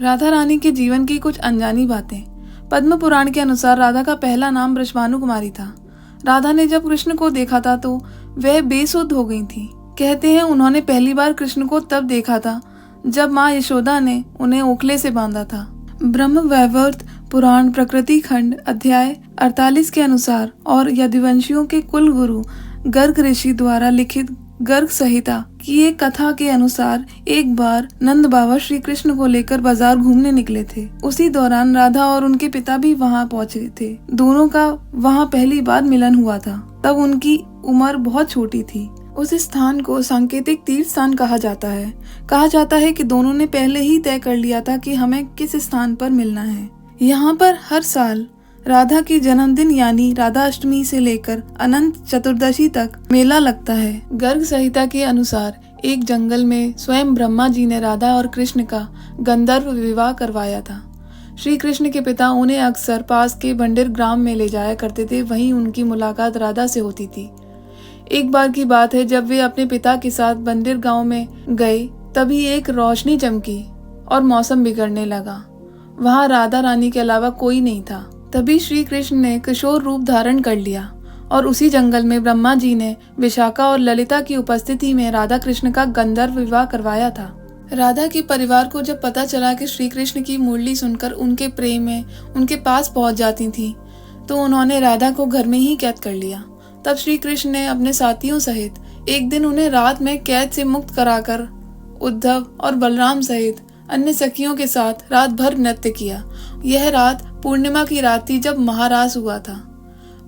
राधा रानी के जीवन की कुछ अनजानी बातें। पद्म पुराण के अनुसार राधा का पहला नाम वृषभानु कुमारी था। राधा ने जब कृष्ण को देखा था तो वह बेसुध हो गई थी। कहते हैं उन्होंने पहली बार कृष्ण को तब देखा था जब माँ यशोदा ने उन्हें ओखले से बांधा था। ब्रह्म वैवर्त पुराण प्रकृति खंड अध्याय 48 के अनुसार और यदुवंशियों के कुल गुरु गर्ग ऋषि द्वारा लिखित गर्ग संहिता की एक कथा के अनुसार एक बार नंद बाबा श्री कृष्ण को लेकर बाजार घूमने निकले थे। उसी दौरान राधा और उनके पिता भी वहां पहुंचे थे। दोनों का वहां पहली बार मिलन हुआ था। तब उनकी उम्र बहुत छोटी थी। उस स्थान को सांकेतिक तीर्थ स्थान कहा जाता है। कहा जाता है कि दोनों ने पहले ही तय कर लिया था कि हमें किस स्थान पर मिलना है। यहाँ पर हर साल राधा की जन्मदिन यानी राधा अष्टमी से लेकर अनंत चतुर्दशी तक मेला लगता है। गर्ग संहिता के अनुसार एक जंगल में स्वयं ब्रह्मा जी ने राधा और कृष्ण का गंधर्व विवाह करवाया था। श्री कृष्ण के पिता उन्हें अक्सर पास के बंडिर ग्राम में ले जाया करते थे। वहीं उनकी मुलाकात राधा से होती थी। एक बार की बात है, जब वे अपने पिता के साथ बंदिर गांव में गए तभी एक रोशनी चमकी और मौसम बिगड़ने लगा। वहां राधा रानी के अलावा कोई नहीं था। तभी श्री कृष्ण ने किशोर रूप धारण कर लिया और उसी जंगल में ब्रह्मा जी ने विशाखा और ललिता की उपस्थिति में राधा कृष्ण का गंधर्व विवाह करवाया था। राधा के परिवार को जब पता चला कि श्री कृष्ण की मुरली सुनकर उनके प्रेम में उनके पास पहुंच जाती थी तो उन्होंने राधा को घर में ही कैद कर लिया। तब श्री कृष्ण ने अपने साथियों सहित एक दिन उन्हें रात में कैद से मुक्त कराकर उद्धव और बलराम सहित अन्य सखियों के साथ रात भर नृत्य किया। यह रात पूर्णिमा की रात थी जब महारास हुआ था।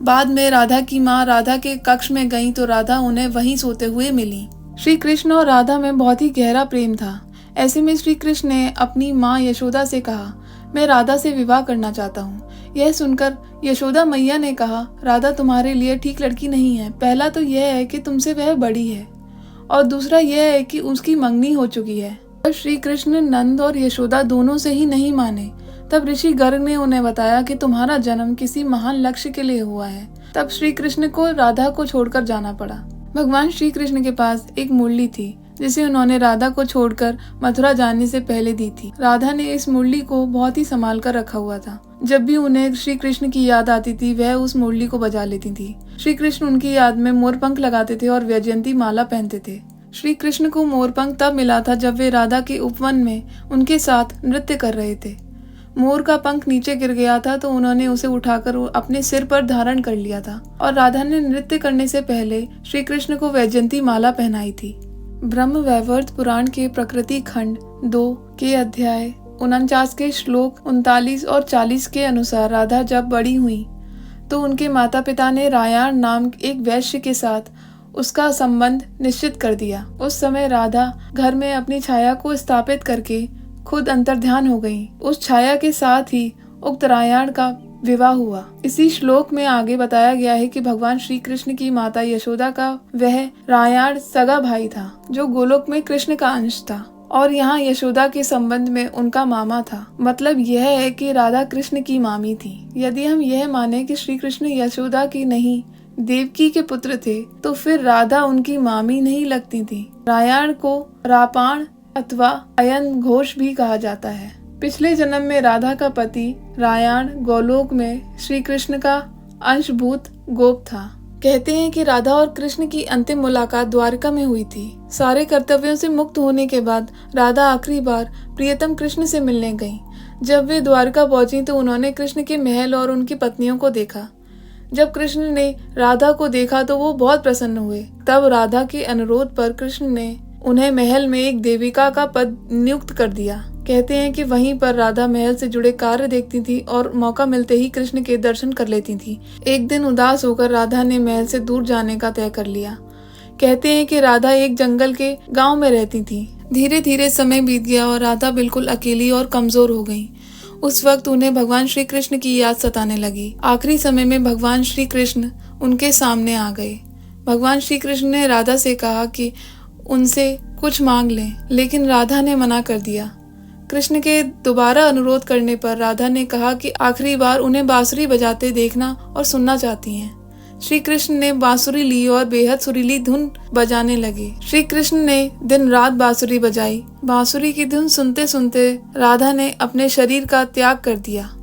बाद में राधा की माँ राधा के कक्ष में गईं तो राधा उन्हें वहीं सोते हुए मिली। श्री कृष्ण और राधा में बहुत ही गहरा प्रेम था। ऐसे में श्री कृष्ण ने अपनी माँ यशोदा से कहा, मैं राधा से विवाह करना चाहता हूँ। यह सुनकर यशोदा मैया ने कहा, राधा तुम्हारे लिए ठीक लड़की नहीं है। पहला तो यह है कि तुमसे वह बड़ी है और दूसरा यह है कि उसकी मंगनी हो चुकी है। तब श्री कृष्ण नंद और यशोदा दोनों से ही नहीं माने। तब ऋषि गर्ग ने उन्हें बताया कि तुम्हारा जन्म किसी महान लक्ष्य के लिए हुआ है। तब श्री कृष्ण को राधा को छोड़कर जाना पड़ा। भगवान श्री कृष्ण के पास एक मुरली थी जिसे उन्होंने राधा को छोड़कर मथुरा जाने से पहले दी थी। राधा ने इस मुरली को बहुत ही संभाल कर रखा हुआ था। जब भी उन्हें श्री कृष्ण की याद आती थी वह उस मुरली को बजा लेती थी। श्री कृष्ण उनकी याद में मोरपंख लगाते थे और वैजयंती माला पहनते थे। श्री कृष्ण को मोरपंख तब मिला था जब वे राधा के उपवन में उनके साथ नृत्य कर रहे थे। मोर का पंख नीचे गिर गया था तो उन्होंने उसे उठाकर अपने सिर पर धारण कर लिया था और राधा ने नृत्य करने से पहले श्री कृष्ण को वैजयंती माला पहनाई थी। ब्रह्म वैवर्त पुराण के प्रकृति खंड 2 के अध्याय 49 के श्लोक 39 और 40 के अनुसार राधा जब बड़ी हुई तो उनके माता पिता ने रायाण नाम एक वैश्य के साथ उसका संबंध निश्चित कर दिया। उस समय राधा घर में अपनी छाया को स्थापित करके खुद अंतर्ध्यान हो गई। उस छाया के साथ ही उक्त रायाण का विवाह हुआ। इसी श्लोक में आगे बताया गया है कि भगवान श्री कृष्ण की माता यशोदा का वह रायाण सगा भाई था जो गोलोक में कृष्ण का अंश था और यहाँ यशोदा के संबंध में उनका मामा था। मतलब यह है कि राधा कृष्ण की मामी थी। यदि हम यह माने कि श्री कृष्ण यशोदा की नहीं देवकी के पुत्र थे तो फिर राधा उनकी मामी नहीं लगती थी। रायाण को रापाण अथवा अयन घोष भी कहा जाता है। पिछले जन्म में राधा का पति रायाण गोलोक में श्री कृष्ण का अंशभूत गोप था। कहते हैं कि राधा और कृष्ण की अंतिम मुलाकात द्वारका में हुई थी। सारे कर्तव्यों से मुक्त होने के बाद राधा आखिरी बार प्रियतम कृष्ण से मिलने गईं। जब वे द्वारका पहुंची तो उन्होंने कृष्ण के महल और उनकी पत्नियों को देखा। जब कृष्ण ने राधा को देखा तो वो बहुत प्रसन्न हुए। तब राधा के अनुरोध पर कृष्ण ने उन्हें महल में एक देविका का पद नियुक्त कर दिया। कहते हैं कि वहीं पर राधा महल से जुड़े कार्य देखती थी और मौका मिलते ही कृष्ण के दर्शन कर लेती थी। एक दिन उदास होकर राधा ने महल से दूर जाने का तय कर लिया। कहते हैं कि राधा एक जंगल के गांव में रहती थी। धीरे धीरे समय बीत गया और राधा बिल्कुल अकेली और कमजोर हो गई। उस वक्त उन्हें भगवान श्री कृष्ण की याद सताने लगी। आखिरी समय में भगवान श्री कृष्ण उनके सामने आ गए। भगवान श्री कृष्ण ने राधा से कहा कि उनसे कुछ मांग लें, लेकिन राधा ने मना कर दिया। कृष्ण के दोबारा अनुरोध करने पर राधा ने कहा कि आखिरी बार उन्हें बांसुरी बजाते देखना और सुनना चाहती हैं। श्री कृष्ण ने बांसुरी ली और बेहद सुरीली धुन बजाने लगे। श्री कृष्ण ने दिन रात बांसुरी बजाई। बांसुरी की धुन सुनते सुनते राधा ने अपने शरीर का त्याग कर दिया।